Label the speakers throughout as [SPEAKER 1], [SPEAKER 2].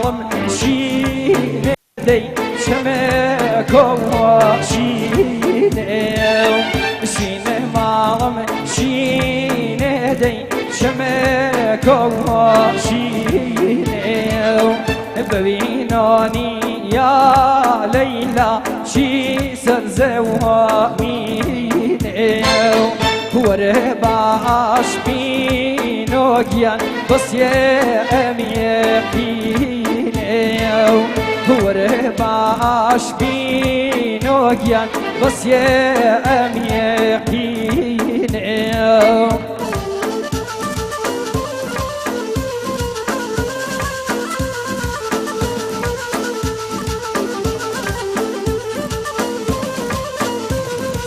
[SPEAKER 1] مالم شينه دي شمكو شينه شينه مالم شينه دي شمكو شينه ببینانی یا لیلا شی سرزوامینه وره باش بینو گیان بس یم یقینه وره باش بینو گیان بس یم یقینه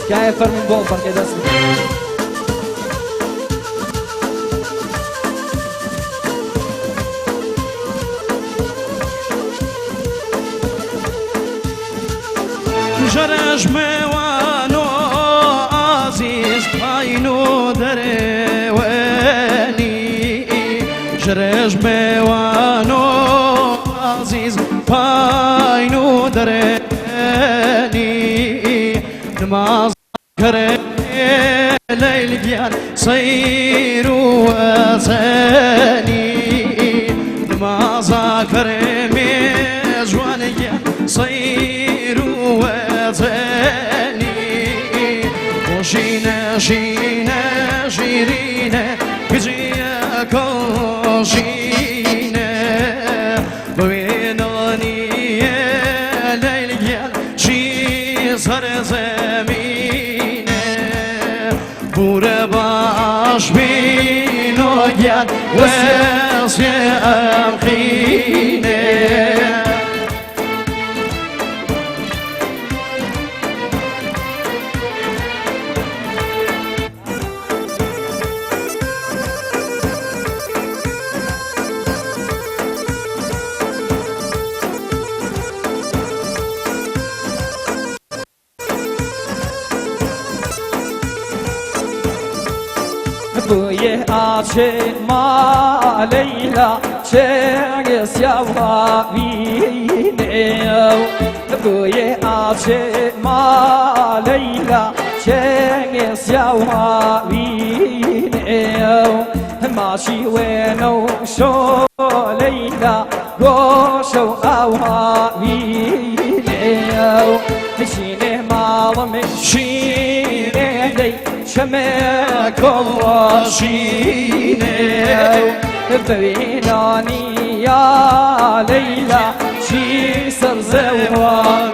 [SPEAKER 1] Kijk even mijn bol van dat is
[SPEAKER 2] جرش موانو عزیز پایینو دروانی جرش موانو عزیز پایینو دروانی نماز كريم ليل جيان صير وزاني نماز كريم جوان جيان صير وزاني وشينا شينا شيرينا بجيك وشينا بويناني ليل جيان شي صار بوره باش بینو گیان وسیم خینه
[SPEAKER 1] بوی آچه ما لیلا چه سیاوا وینه بوی آچه ما لیلا چه سیاوا وینه ماشی ونو شو لیلا گوشو آوا وینه نشینه مالم شینه دی شمك وشينه ببینانی یا لیلا شی سرزوامینه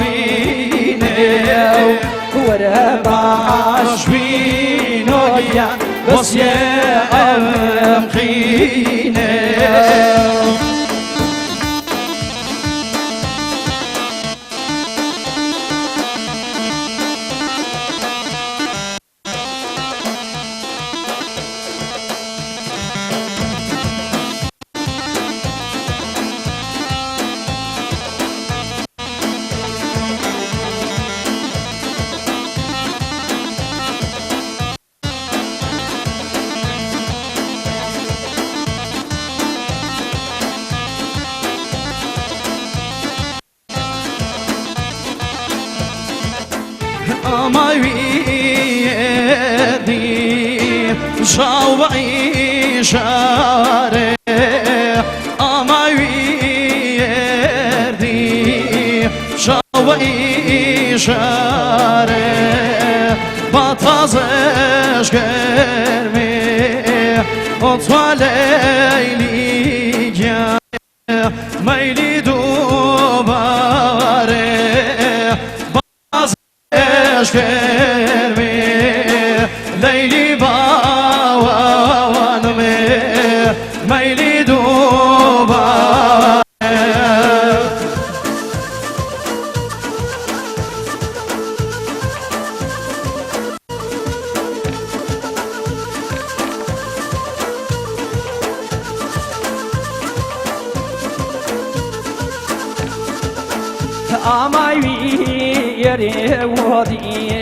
[SPEAKER 1] وره باش بینو گیان بس یم خینه
[SPEAKER 2] ما ويدي شاوعي شارع ما ويدي شاوعي شارع بطازش كرمي وطوالي جا ميلي دوباره Kermi Leyli bavanmi Meyli duba
[SPEAKER 1] Amavi yeri wadi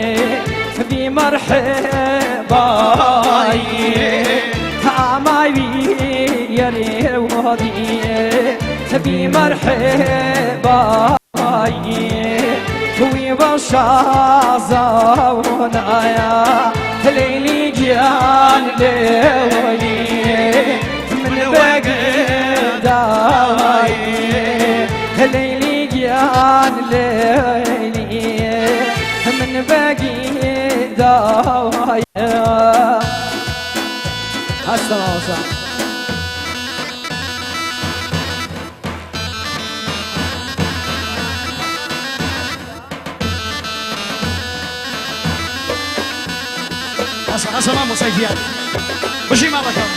[SPEAKER 1] بمرحبا amavi yeri wadi تبي مرحبا توي بشازونا يا ليلي جان ليلي من بقداي ليلي جان ليلي من بقداي السلام عليكم.
[SPEAKER 2] أسمع موسيقى وشي ما بكم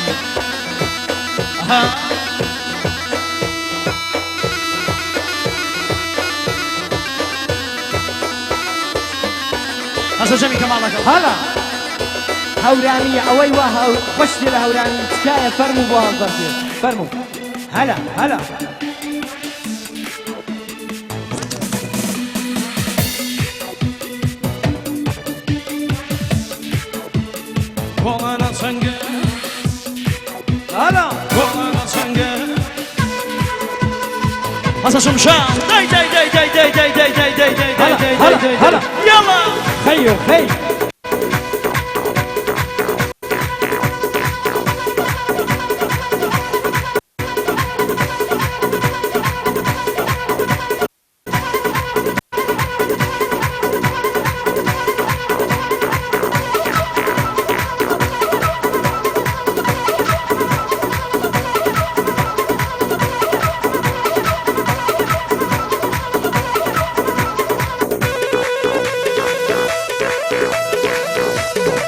[SPEAKER 2] هسه جميع كمالك
[SPEAKER 1] هلا هوراني اوي وها خشتي لهوراني تكاية فرمو بوها فرمو هلا هلا
[SPEAKER 2] وانا سنجة
[SPEAKER 1] هلا
[SPEAKER 2] وانا سنجة هسه شمشان داي داي داي داي داي داي داي داي داي داي
[SPEAKER 1] هلا هلا
[SPEAKER 2] يلا
[SPEAKER 1] خيو خي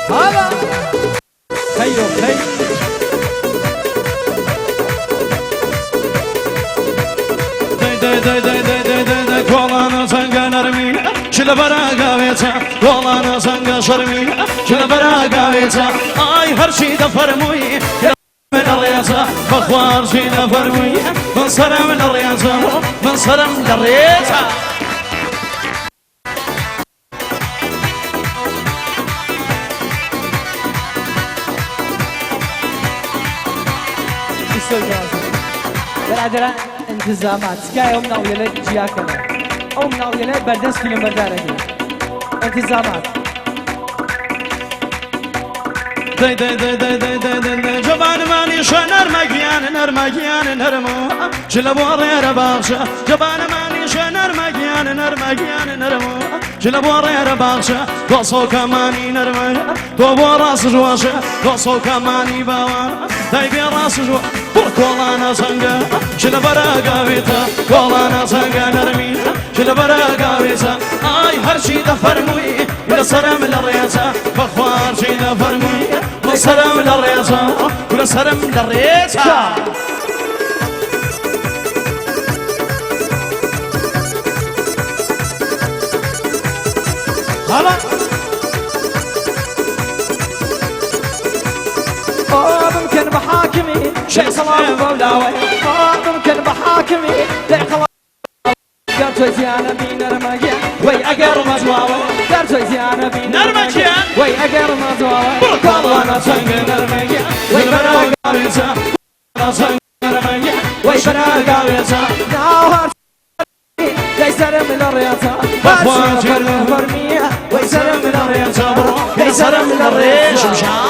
[SPEAKER 1] هلا خيو خي
[SPEAKER 2] داي داي داي داي داي داي داي كولانا سنجة نرمي شل براغا بيتا كولانا سنجة شرمي شل براغا بيتا اي هرشي دفرموي من الرياسة بخوار شي دفرموي من صرم الرياسة من صرم الرياسة
[SPEAKER 1] برادران انتظامات سكاي امنا ويلي جياكنا امنا ويلي بردس كيلو بردارك انتظامات
[SPEAKER 2] داي داي داي داي داي داي داي داي جبان ماني شو نرمجيان نرمو جلبو غير باغشة جبان ماني شو نرمجيان نرمو جلبو غير باغشة قصو كماني نرمي توبو راس جواشة قصو كماني باوان داي بي راس جوا كولانا سنجا جلبراغا بيتا كولانا سنجا نرمي جلبراغا بيتا اي هرشي دفرموي إلى سلام للرياسة بخوار شي دفرموي سلام للرياسة كل سلام للرياسة
[SPEAKER 1] هلا ممكن بحاكمي شيء صلاة وبولاوي ممكن بحاكمي لي خلاص قرتو زيانة بي نرمجيان وي اقر مزواوي قرتو زيانة بي
[SPEAKER 2] نرمجيان
[SPEAKER 1] وي اقر مزواوي
[SPEAKER 2] كولانا سنجا نرمجيان
[SPEAKER 1] وي براغا
[SPEAKER 2] بيتا سنجا نرمجيان
[SPEAKER 1] وي براغا
[SPEAKER 2] بيتا
[SPEAKER 1] ناوهر ليسر من الرياضة بس فرمية ويسر من الرياضة ليسر من الرياضة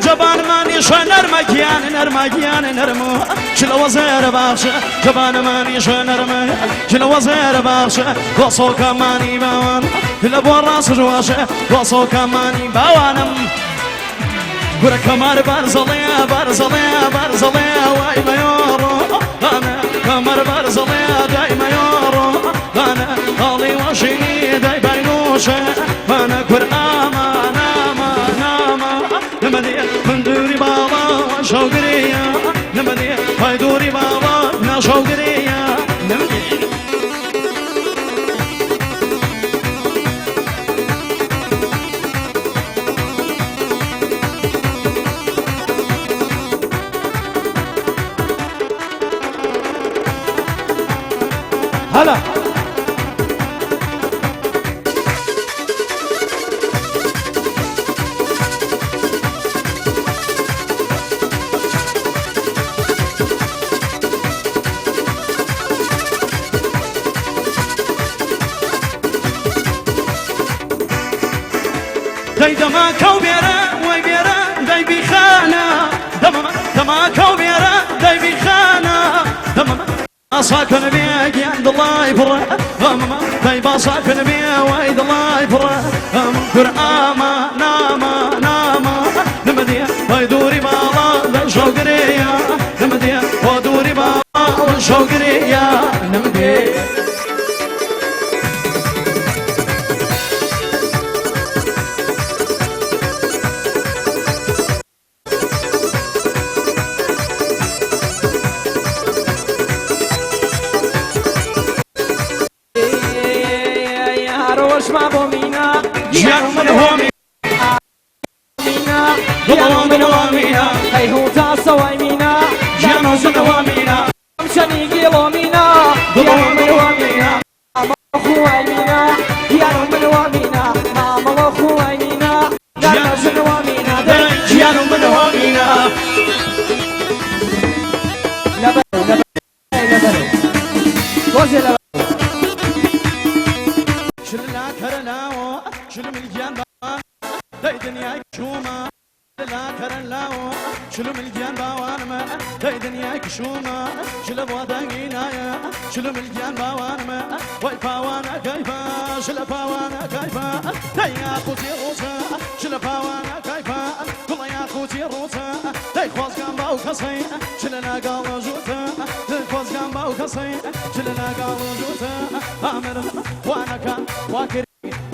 [SPEAKER 2] جبان ماني شو نرمجيان نرمو شل وزير باخشة جبان ماني شو نرمي شل وزير باخشة قصو كماني باوان لبو راس جواشة قصو كماني باوانم قرا كمار برزليا واي ميورو انا كمار برزليا داي ميورو انا هالي وشيني داي بينوشة انا قرآما نمدي من دوري بابا شوقريا نمدي هاي دوري بابا نا شوقريا نمدي
[SPEAKER 1] هلا
[SPEAKER 2] داي دماك وبيرا وبيرا داي بخانا دماك وبيرا داي بخانا أصاكن بيك يا عند الله يفرح داي باصاكن بيا وايد الله يفرح منكر ناما نمديا ويدوري بالا ذا شوقريا نمديا ودوري بالا شوقريا نمديا
[SPEAKER 1] ما بومينا
[SPEAKER 2] جيان من هومي
[SPEAKER 1] جيان من هومينا هي هو تاسوي مينا
[SPEAKER 2] جيان من هومينا
[SPEAKER 1] مشاني قيلو مينا جيان من هومينا ماما خوي مينا جيان من هومينا ماما خوي مينا جيان من هومينا
[SPEAKER 2] جيان من هومينا
[SPEAKER 1] لا بل وزي لا
[SPEAKER 2] شلنا كرلاو شل مليان باوان داي دنياك شوما لا كرلاو شل مليان باوان ما داي دنياك شوما شل بودانينايا شل مليان باوان ما واي باوانا كيفا شل باوانا كيفا داي يا خوتي روسا شل باوانا كيفا كل يا خوتي روسا داي خواز كان باو كسي شلنا قال جوتا داي خواز كان باو كسي شلنا قال جوتا امر وانا كان واكر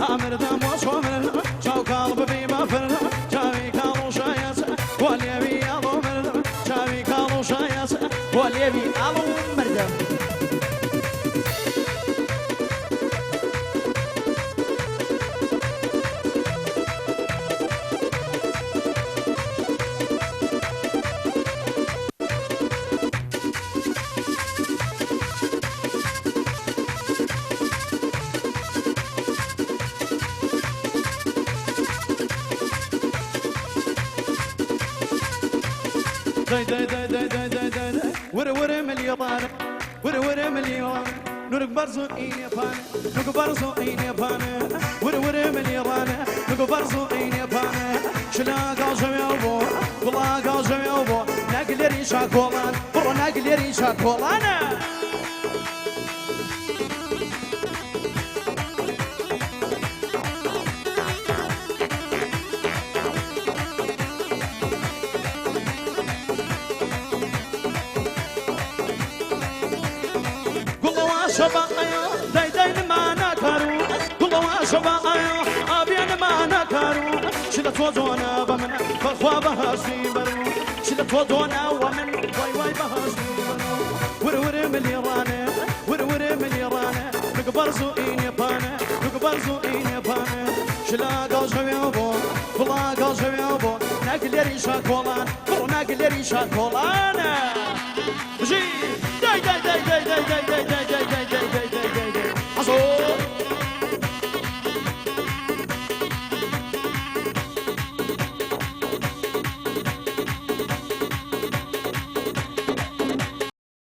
[SPEAKER 2] امر دم وصومر شاو قلب في مفر شاوي كانوا شايس واليبي الو مردم شاوي كانوا شايس واليبي الو مردم ور مليون ور مليون نورك برزو إني بان نورك برزو إني بان ور مليون نورك برزو إني بان شلا قاجم يوبو ولا قاجم يوبو نقل ريشا كولان برو نقل ريشا كولان شبايا داي ما نكرو كل شبايا ابيان ما نكرو شلت وزونا بمن فخوا بهاشي برو شلت وزونا ومن واي بهاشي برو ور مليرانه ور مليرانه نكبر زويني بانه نكبر زويني بانه شلا قاجميوبو فلا قاجميوبو نقلري شاكولان برو نقلري شاكولان جي داي